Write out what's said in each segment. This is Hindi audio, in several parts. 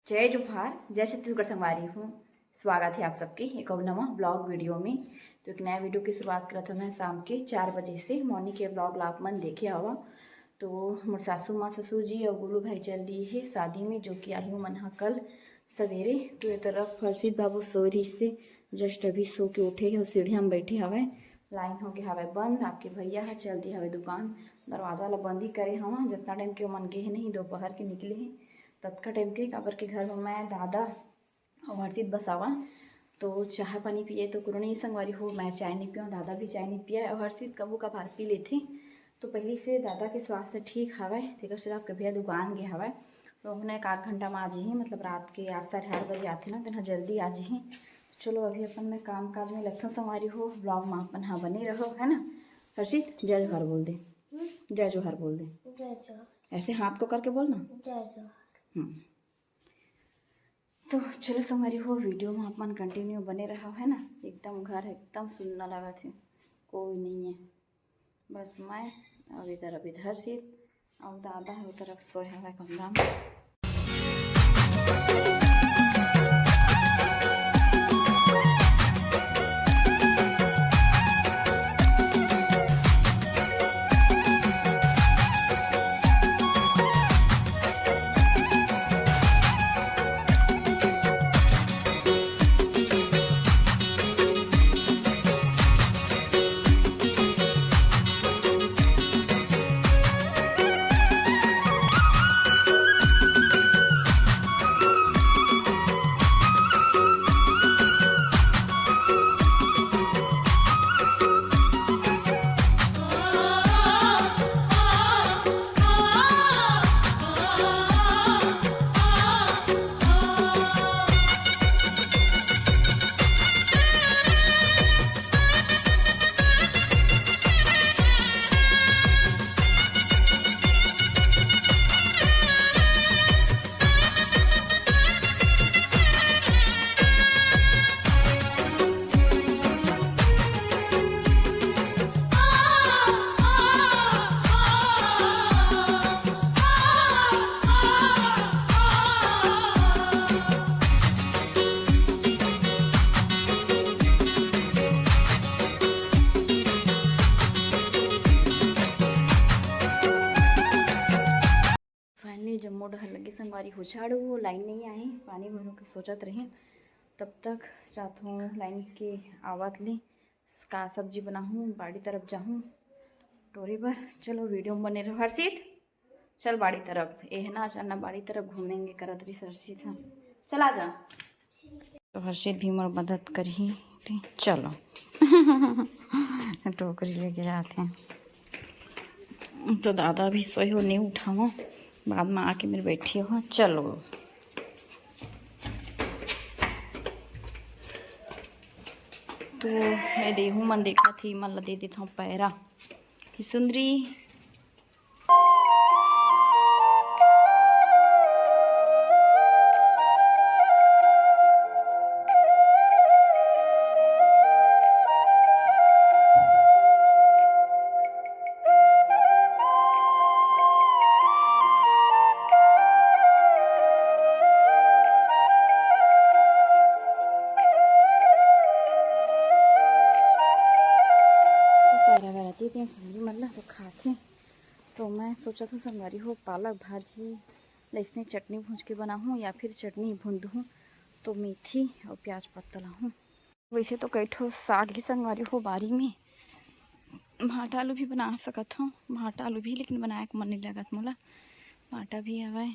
जय जोहार, जय छत्तीसगढ़ संगवारी हूँ। स्वागत है आप सबके एक और नवा ब्लॉग वीडियो में। तो एक नया वीडियो की शुरुआत करत हूँ मैं शाम के 4 बजे से। मॉर्निंग के ब्लॉग ला आप मन देखे हवा। तो मोर सासू माँ ससुर जी और गुल्लू भाई चल दिए है शादी में, जो कि आई हूँ मन कल सवेरे। तो ये तरफ हर्षित बाबू सो रही से जस्ट अभी सो के उठे है, सीढ़िया में बैठे हवे। लाइन हो गया हवे बंद। आपके भैया है चल दिए हवे दुकान, दरवाजा ला बंद ही करे हवा। जितना टाइम के मन गे है नहीं, दोपहर के निकले हैं तत्का टाइम के। काबर के घर में मैं दादा और हर्षित बस आवा। तो चाय पानी पिए तो कोनो नहीं संगवारी हो, मैं चाय नहीं पिया, दादा भी चाय नहीं पिया और हर्षित कबू कभार पी लेथे। तो पहले से दादा के स्वास्थ्य ठीक हवे, तेकर से आपके भैया दुकान गए हवे। तो उन्हें एक आध घंटा में आ जाइए, मतलब रात के 8 साढ़े 8 बजे आते ना, तो जल्दी आ जाइए। चलो अभी अपन में काम काज में लगता संगवारी हो, ब्लॉग में अपन हाँ बने रहो, है ना। हर्षित जय जोहार बोल दे, जय जोहार बोल दे, ऐसे हाथ को करके बोलना जय जोहार। तो चलो संगवारी हो, वीडियो में अपन कंटिन्यू बने रहा, है ना। एकदम घर एकदम सुनना लगा थे, कोई नहीं है, बस मैं और इधर हर्षित और दादा है उधर सोया हुआ कमरा में। जब मोड़ हर लगे संगवारी हो झाड़ू, वो लाइन नहीं आए, पानी भरो के सोचत रहे। तब तक चाहत हूँ लाइन के आवत ले का सब्जी बनाऊँ, बाड़ी तरफ जाऊँ टोरी पर। चलो वीडियो में बने रहो। हर्षित चल बाड़ी तरफ, एह ना चलना बाड़ी तरफ घूमेंगे करत रही हर्षित। हाँ चला जा। तो हर्षित भी मोर मदद करी थी, चलो टोकरी लेके जाते हैं। तो दादा भी सोए हो, नहीं उठाओ, बाद में आके मेरे बैठी हो। चलो तो मैं देहू मन देखा थी, मन ला दे देता हूँ पैरा कि सुंदरी देते हैं सब्जी मतलब तो खाते। तो मैं सोचा था संगवारी हो पालक भाजी इसने चटनी भून के बनाऊँ या फिर चटनी भून दूँ। तो मेथी और प्याज पत्ता लाऊँ। वैसे तो कई ठो साग ही संगवारी हो बारी में, भाटा आलू भी बना सकत हूँ, भाटा आलू भी, लेकिन बनाए के मन नहीं लगत मोला। भाटा भी हवा,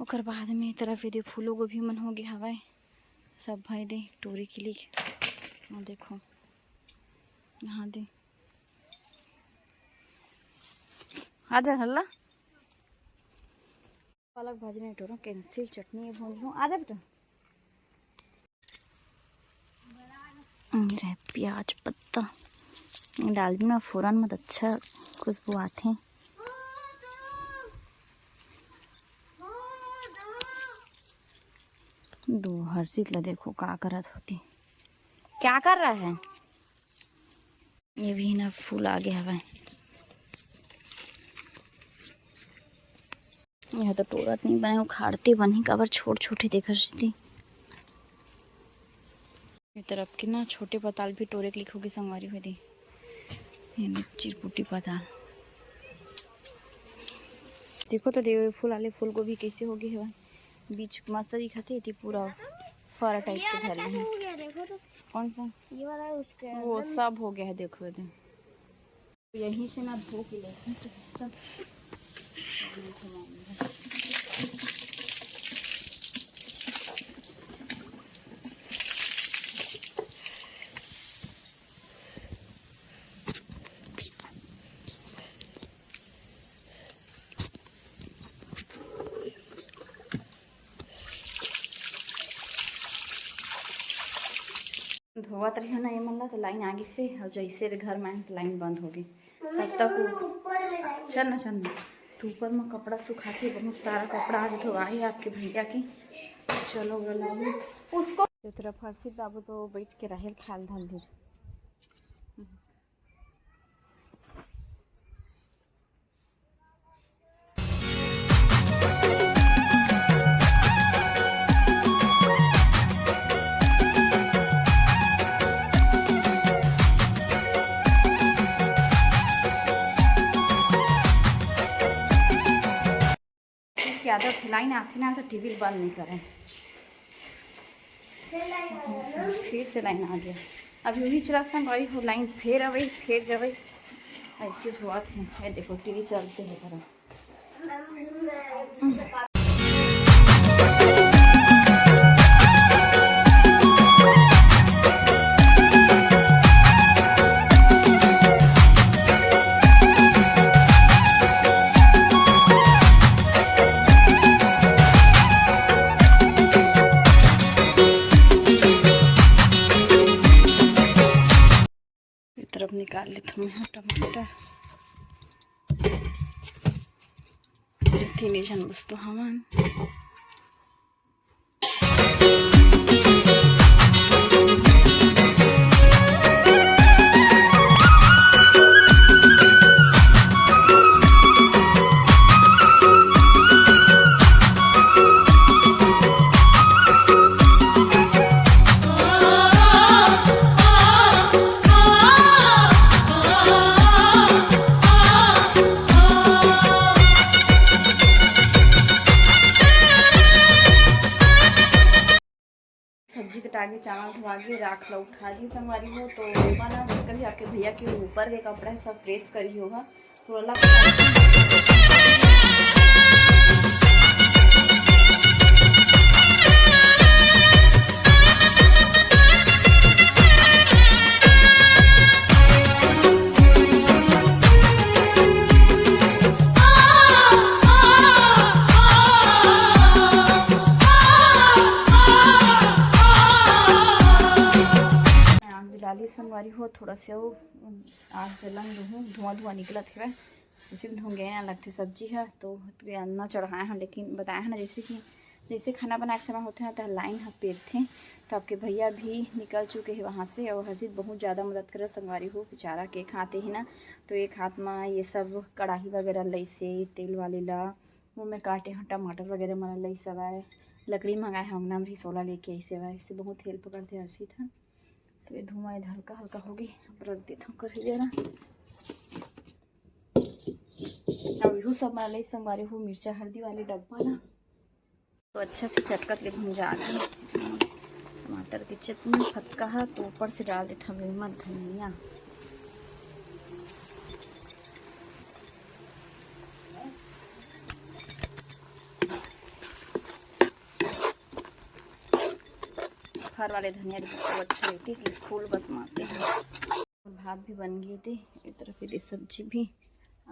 और बाद में तरफ ये दे फूलो गोभी मन हो गया हवा, सब भाई दे टोरी के लिए। देखो यहाँ दे आजा हल्ला। पालक भाजी नहीं टोरो कैंसिल, चटनी भून लूँ। आजा बेटा, मेरा प्याज पत्ता डाल भी ना फ़ौरन मत, अच्छा खुशबू आते हैं। दो हर्षित ला देखो क्या करत होती, क्या कर रहा है। ये भी ना फूल आ गया है। यह तो टोरत नहीं बने उखाड़ते बनी काबर छोट छोटे देखा थी। ये तरफ के ना छोटे पताल भी टोरे के लिखोगी संगवारी हुई थी। ये चिरपुटी पताल देखो तो देव फूल आले फूल गोभी कैसे हो गए है बीच मस्त दिखाते थी पूरा फरा टाइप के धरे हैं। कौन सा ये वाला है उसके वो सब हो गया है देखो तो यहीं से ना धो के लेते हैं। धोवत रही ना ये मन तो लाइन आगे से और जैसे घर में तो लाइन बंद हो गई तब तक चल ना तो ऊपर में कपड़ा सुखा के बहुत सारा कपड़ा आज धोवाई आपके भैया की। चलो उसको तरफ हर्षित बाबू तो बैठ के रहे ख्याल धल दे। आदत लाइन आती ना तो टीवी बंद नहीं करें। फिर से लाइन आ गया अभी वही चला संगवारी हो लाइन फिर अवई फिर जब ऐसे हुआ थे। देखो टीवी चलते हैं तरफ तरफ निकाल लेता हूँ टमाटर तीन जन वस्तु हवन सब्जी कटा के चावल धोवा के राख ला उठा दी संगवारी हो तो माना कभी आपके भैया के ऊपर के कपड़ा है सब प्रेस करी होगा तो अलग संगवारी हो थोड़ा सा वो आग जलन दूँ धुआं निकला थे उसी में धुएँ ना लगते सब्जी है तो अन्ना चढ़ाए हैं लेकिन बताए हैं ना जैसे खाना बनाने के समय होते हैं तो लाइन है पेड़ थे तो आपके भैया भी निकल चुके हैं वहाँ से और हर्षित बहुत ज़्यादा मदद करे संगवारी हो बेचारा के खाते ही ना तो एक हाथ में ये सब कढ़ाई वगैरह लई से तेल वाले ला मुँह में काटे हैं टमाटर वगैरह मन लई सब आए लकड़ी मंगाए हैं अंगना में भी सोला लेके ऐसे आए इससे बहुत हेल्प करते हर्षित हैं। तो ये धुआं इधर हल्का हल्का होगी अब रख देता हूँ कर जरा अब यू सब मारा संगवारी हूँ मिर्चा हल्दी वाले डब्बा ना तो अच्छा से चटकत ले भूंजा टमाटर की चटनी फटका है तो ऊपर से डाल देता हूँ मत धनिया फर वाले धनिया तो अच्छा लगती है इसलिए फूल बस मारते हैं। भात भी बन गए थे एक तरफ ये सब्जी भी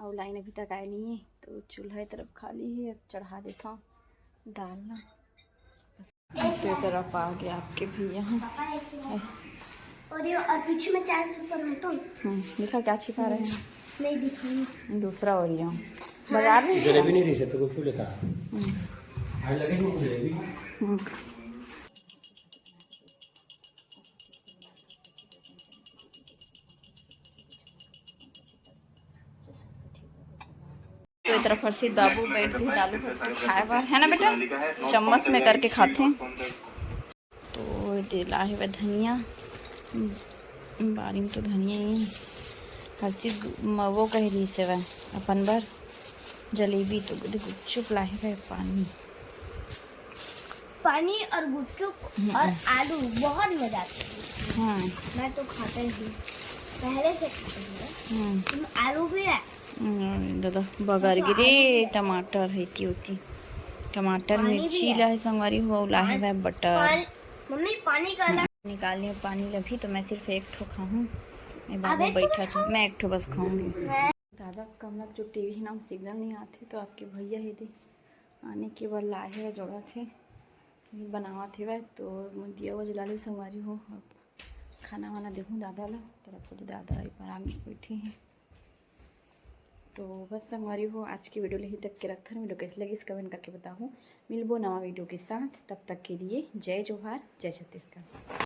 और लाइन अभी तक आई नहीं है तो चूल्हा की तरफ खाली है अब चढ़ा देता हूँ डालना दूसरी तरफ आ गया आपके भी यहाँ और पीछे में चाय दिखा क्या छिपा रहे हैं नहीं दिखा दूसरा और यहाँ बाजार में जलेबी नहीं रही तो कुछ लेता है लगे जलेबी तो तो इस तरफ हर्षित बाबू बैठ के दालू भात खाए बा है ना बेटा, चम्मच में करके खाते हैं। तो दिला है वह धनिया, बारी में तो धनिया ही है। हर्षित वो कह रही से वह अपन बार जलेबी, तो गुपचुप लाए वह पानी और गुपचुप और आलू बहुत मजा आता है। हाँ मैं तो खाता ही हूँ, पहले से खाता हूँ। आलू भी है दादा बगर गिरे, टमाटर हेती होती, टमाटर मिर्ची लाए संगवारी हो लाए वह बटर। मम्मी पानी का अलग निकालने में पानी लगी तो मैं सिर्फ एक ठो खाऊँ, मैं बाबू बैठा था, मैं एक ठो बस खाऊंगी। दादा कमला जो टीवी नाम सिग्नल नहीं आते तो आपके भैया ही थे आने के बाद लाए है जोड़ा थे बनावा थे वह, तो दिया वो जला ली संगवारी हो। अब खाना वाना देखूँ दादा ला, तरफ तो दादा पर आगे बैठे हैं। तो बस संगवारी हो आज की वीडियो यही तक के रखता है। वीडियो कैसे लगी इस कमेंट करके बताऊँ। मिलबो नवा वीडियो के साथ, तब तक के लिए जय जोहार, जय छत्तीसगढ़।